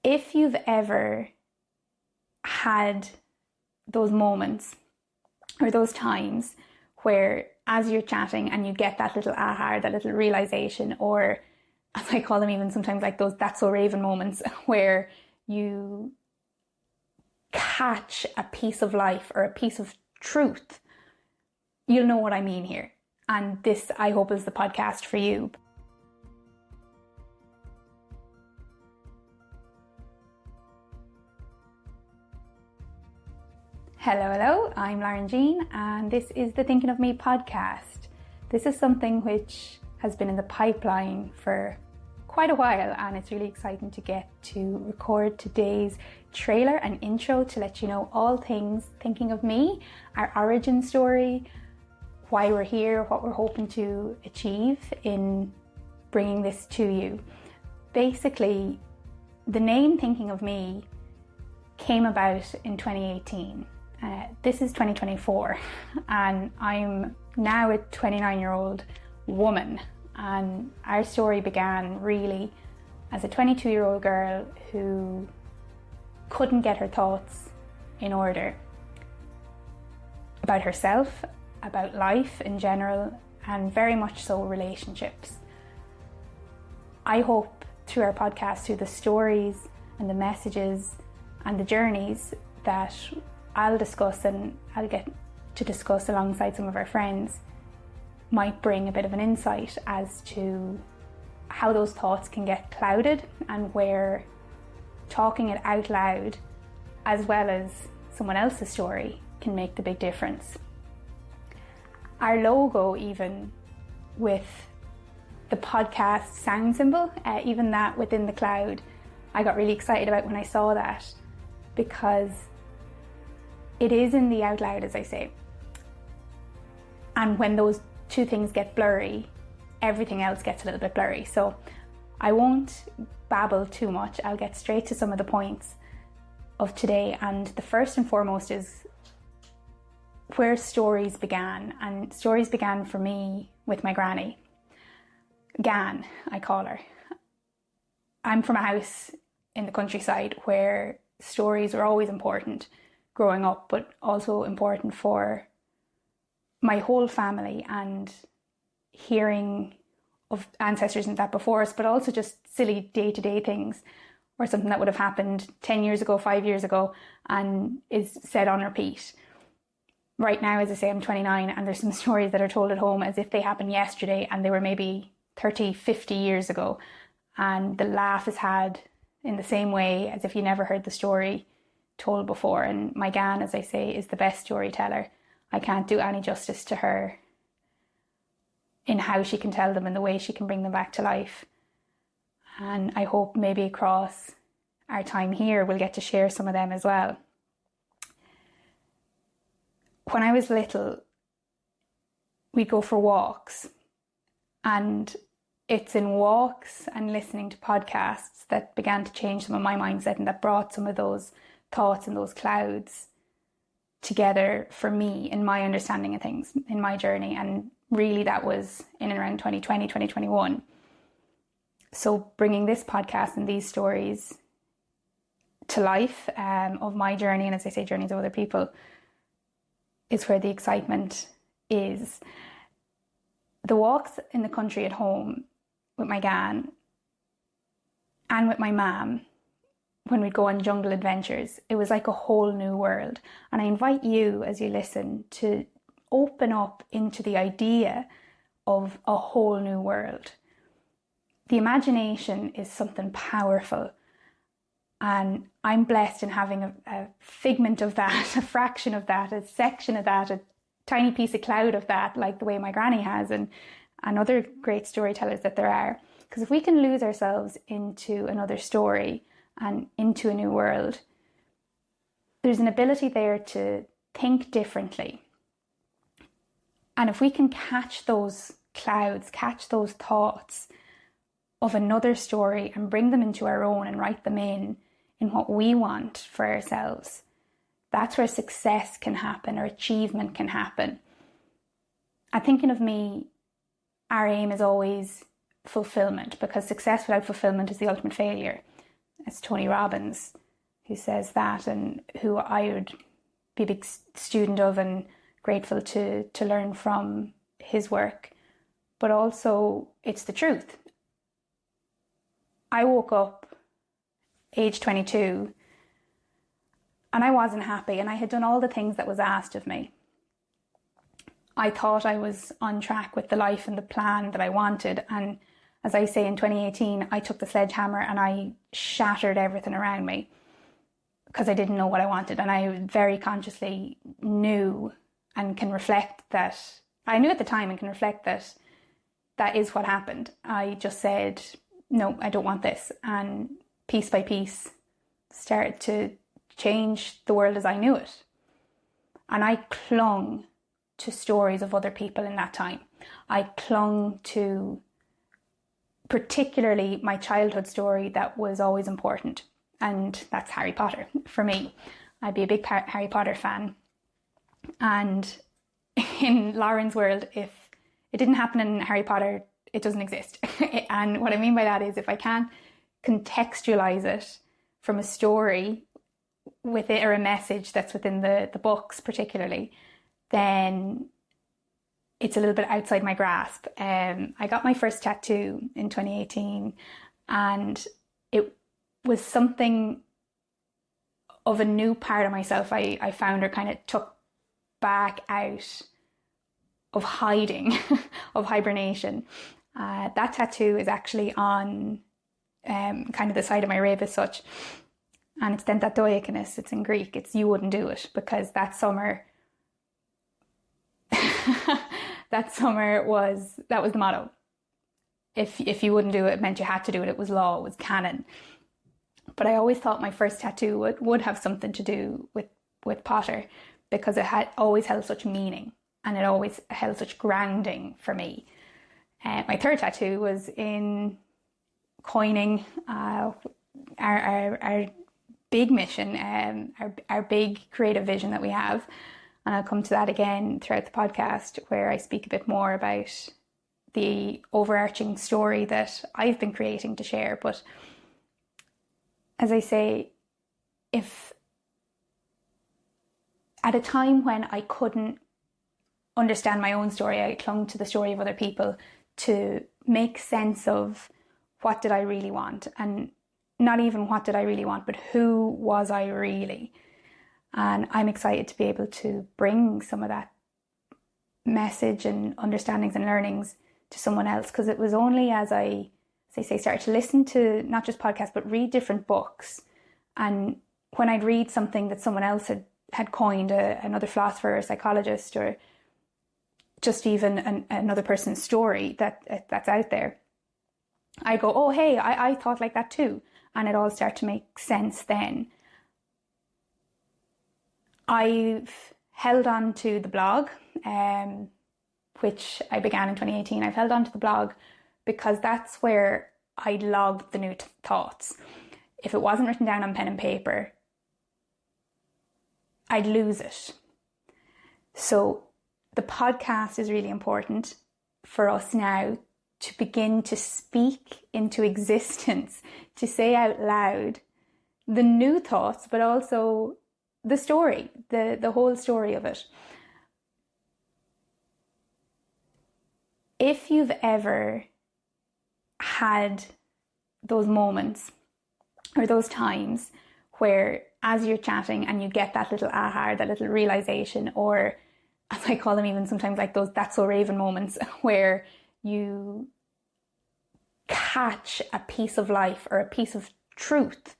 If you've ever had those moments or those times where as you're chatting and you get that little aha, that little realization, or as I call them even sometimes like those "that's so Raven" moments where you catch a piece of life or a piece of truth, you'll know what I mean here. And this, I hope, is the podcast for you. Hello, I'm Lauren Jean, and this is the Thinking of Me podcast. This is something which has been in the pipeline for quite a while, and it's really exciting to get to record today's trailer and intro to let you know all things Thinking of Me, our origin story, why we're here, what we're hoping to achieve in bringing this to you. Basically, the name Thinking of Me came about in 2018. This is 2024, and I'm now a 29-year-old woman, and our story began really as a 22-year-old girl who couldn't get her thoughts in order about herself, about life in general, and very much so relationships. I hope through our podcast, through the stories and the messages and the journeys that I'll discuss and I'll get to discuss alongside some of our friends, might bring a bit of an insight as to how those thoughts can get clouded and where talking it out loud as well as someone else's story can make the big difference. Our logo, even with the podcast sound symbol, even that within the cloud, I got really excited about when I saw that, because it is in the out loud, as I say. And when those two things get blurry, everything else gets a little bit blurry. So I won't babble too much. I'll get straight to some of the points of today. And the first and foremost is where stories began. And stories began for me with my granny. Gan, I call her. I'm from a house in the countryside where stories were always important growing up, but also important for my whole family, and hearing of ancestors and that before us, but also just silly day-to-day things, or something that would have happened 10 years ago, 5 years ago, and is said on repeat. Right now, as I say, I'm 29, and there's some stories that are told at home as if they happened yesterday and they were maybe 30, 50 years ago, and the laugh is had in the same way as if you never heard the story told before. And my Gan, as I say, is the best storyteller. I can't do any justice to her in how she can tell them and the way she can bring them back to life. And I hope maybe across our time here we'll get to share some of them as well. When I was little, we'd go for walks, and it's in walks and listening to podcasts that began to change some of my mindset, and that brought some of those thoughts and those clouds together for me in my understanding of things, in my journey. And really that was in and around 2020, 2021. So bringing this podcast and these stories to life of my journey, and as I say, journeys of other people, is where the excitement is. The walks in the country at home with my Gan and with my mam, when we'd go on jungle adventures, it was like a whole new world. And I invite you, as you listen, to open up into the idea of a whole new world. The imagination is something powerful, and I'm blessed in having a figment of that, a fraction of that, a section of that, a tiny piece of cloud of that, like the way my granny has, and other great storytellers that there are. Because if we can lose ourselves into another story and into a new world, there's an ability there to think differently. And if we can catch those clouds, catch those thoughts of another story and bring them into our own and write them in what we want for ourselves, that's where success can happen or achievement can happen. And thinking of me, our aim is always fulfillment, because success without fulfillment is the ultimate failure. It's Tony Robbins who says that, and who I would be a big student of and grateful to learn from his work. But also, it's the truth. I woke up age 22 and I wasn't happy, and I had done all the things that was asked of me. I thought I was on track with the life and the plan that I wanted, and as I say, in 2018, I took the sledgehammer and I shattered everything around me because I didn't know what I wanted. And I very consciously knew and can reflect that, I knew at the time and can reflect that that is what happened. I just said, no, I don't want this. And piece by piece, started to change the world as I knew it. And I clung to stories of other people in that time. I clung to particularly my childhood story that was always important, and that's Harry Potter for me. I'd be a big Harry Potter fan, and in Lauren's world, if it didn't happen in Harry Potter, it doesn't exist. And what I mean by that is, if I can't contextualize it from a story with it, or a message that's within the books particularly, then it's a little bit outside my grasp. I got my first tattoo in 2018, and it was something of a new part of myself I found, or kind of took back out of hiding, of hibernation. That tattoo is actually on kind of the side of my rib as such, and it's dentatoikinis. It's in Greek. It's you wouldn't do it, because that summer was the motto. If you wouldn't do it, it meant you had to do it. It was law, it was canon. But I always thought my first tattoo would have something to do with Potter, because it had always held such meaning, and it always held such grounding for me. My third tattoo was in coining our big mission, our big creative vision that we have. And I'll come to that again throughout the podcast, where I speak a bit more about the overarching story that I've been creating to share. But as I say, if at a time when I couldn't understand my own story, I clung to the story of other people to make sense of what did I really want, and not even what did I really want, but who was I really? And I'm excited to be able to bring some of that message and understandings and learnings to someone else, because it was only as I started to listen to not just podcasts, but read different books. And when I'd read something that someone else had coined, another philosopher or psychologist, or just even another person's story that's out there, I go, oh, hey, I thought like that too. And it all started to make sense then. I've held on to the blog, which I began in 2018. I've held on to the blog because that's where I logged the new thoughts. If it wasn't written down on pen and paper, I'd lose it. So the podcast is really important for us now to begin to speak into existence, to say out loud the new thoughts, but also the story, the whole story of it. If you've ever had those moments or those times where as you're chatting and you get that little aha, that little realization, or as I call them even sometimes, like those "that's so Raven" moments, where you catch a piece of life or a piece of truth,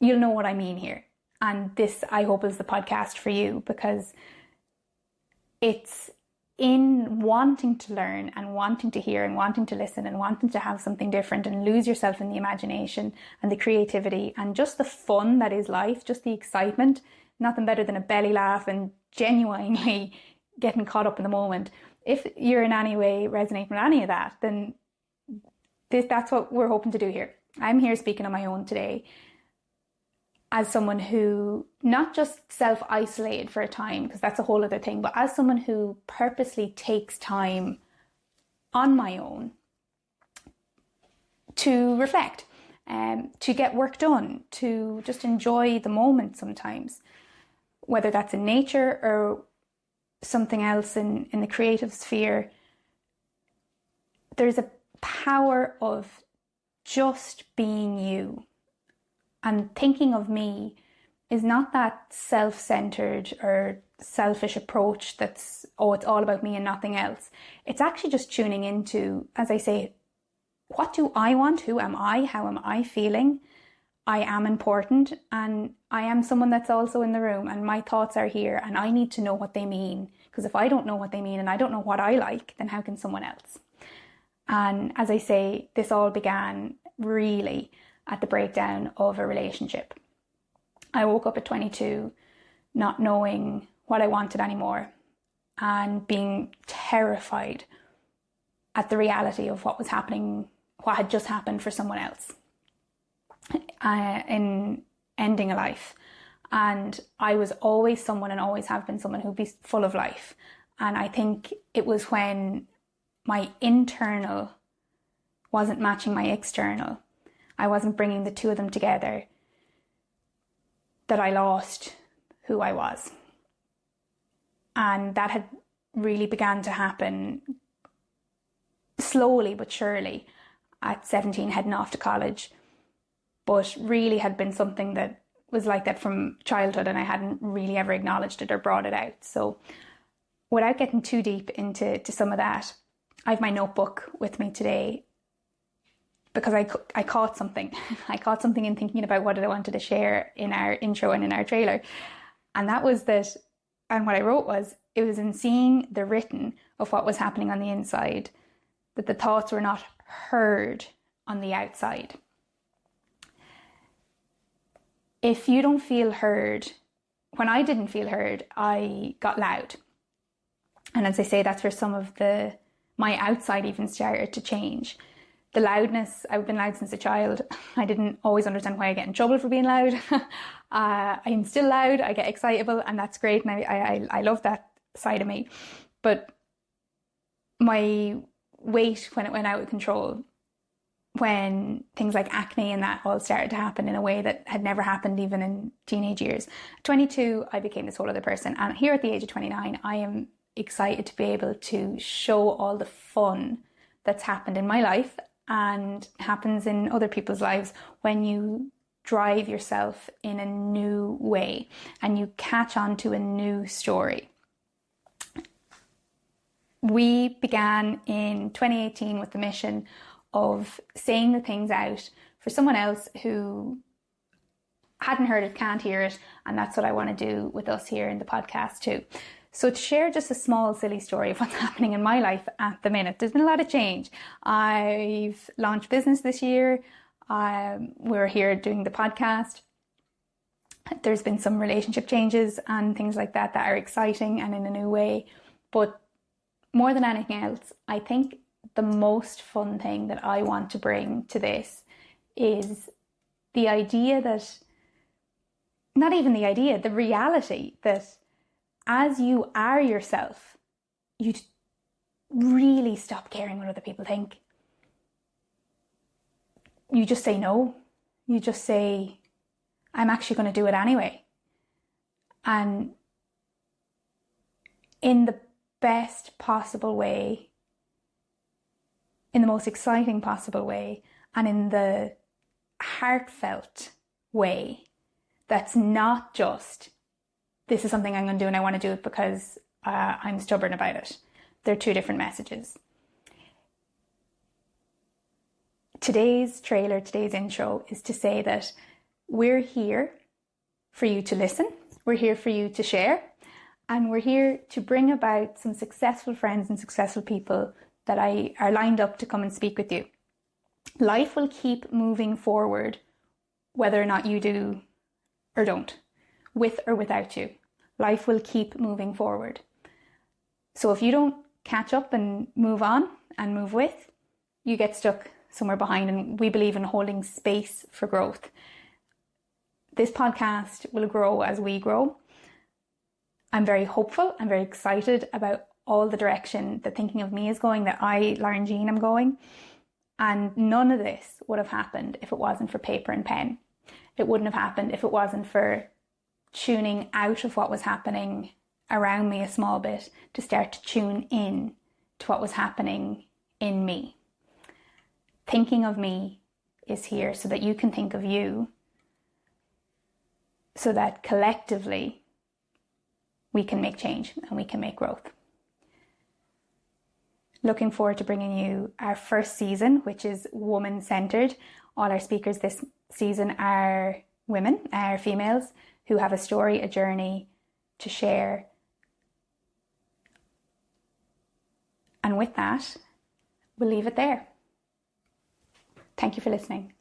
you'll know what I mean here. And this, I hope, is the podcast for you, because it's in wanting to learn and wanting to hear and wanting to listen and wanting to have something different and lose yourself in the imagination and the creativity and just the fun that is life, just the excitement. Nothing better than a belly laugh and genuinely getting caught up in the moment. If you're in any way resonating with any of that, then that's what we're hoping to do here. I'm here speaking on my own today as someone who not just self-isolated for a time, because that's a whole other thing, but as someone who purposely takes time on my own to reflect to get work done, to just enjoy the moment sometimes, whether that's in nature or something else in the creative sphere. There's a power of just being you. And thinking of me is not that self-centered or selfish approach that's, oh, it's all about me and nothing else. It's actually just tuning into, as I say, what do I want? Who am I? How am I feeling? I am important, and I am someone that's also in the room, and my thoughts are here, and I need to know what they mean. Because if I don't know what they mean and I don't know what I like, then how can someone else? And as I say, this all began really at the breakdown of a relationship. I woke up at 22 not knowing what I wanted anymore and being terrified at the reality of what was happening, what had just happened for someone else in ending a life. And I was always someone, and always have been someone, who'd be full of life. And I think it was when my internal wasn't matching my external, I wasn't bringing the two of them together, that I lost who I was. And that had really began to happen slowly but surely at 17, heading off to college, but really had been something that was like that from childhood, and I hadn't really ever acknowledged it or brought it out. So without getting too deep into some of that, I have my notebook with me today because I caught something. I caught something in thinking about what I wanted to share in our intro and in our trailer. And that was that, and what I wrote was, it was in seeing the written of what was happening on the inside, that the thoughts were not heard on the outside. If you don't feel heard, when I didn't feel heard, I got loud. And as I say, that's where some of my outside even started to change. The loudness, I've been loud since a child. I didn't always understand why I get in trouble for being loud. I'm still loud, I get excitable, and that's great, and I love that side of me. But my weight, when it went out of control, when things like acne and that all started to happen in a way that had never happened even in teenage years. At 22, I became this whole other person. And here at the age of 29, I am excited to be able to show all the fun that's happened in my life and happens in other people's lives when you drive yourself in a new way and you catch on to a new story. We began in 2018 with the mission of saying the things out for someone else who hadn't heard it, can't hear it, and that's what I want to do with us here in the podcast too. So to share just a small silly story of what's happening in my life at the minute, there's been a lot of change. I've launched business this year. We're here doing the podcast. There's been some relationship changes and things like that that are exciting and in a new way. But more than anything else, I think the most fun thing that I want to bring to this is the idea that, not even the idea, the reality that as you are yourself, you really stop caring what other people think. You just say no. You just say, I'm actually going to do it anyway. And in the best possible way, in the most exciting possible way, and in the heartfelt way that's not just, this is something I'm going to do and I want to do it because I'm stubborn about it. They're two different messages. Today's trailer, today's intro is to say that we're here for you to listen, we're here for you to share, and we're here to bring about some successful friends and successful people that are lined up to come and speak with you. Life will keep moving forward whether or not you do or don't, with or without you. Life will keep moving forward. So if you don't catch up and move on and move with, you get stuck somewhere behind, and we believe in holding space for growth. This podcast will grow as we grow. I'm very hopeful. I'm very excited about all the direction that Thinking of Me is going, that I, Lauren Jean, am going. And none of this would have happened if it wasn't for paper and pen. It wouldn't have happened if it wasn't for tuning out of what was happening around me a small bit to start to tune in to what was happening in me. Thinking of me is here so that you can think of you, so that collectively we can make change and we can make growth. Looking forward to bringing you our first season, which is woman-centered. All our speakers this season are women, are females, who have a story, a journey to share. And with that, we'll leave it there. Thank you for listening.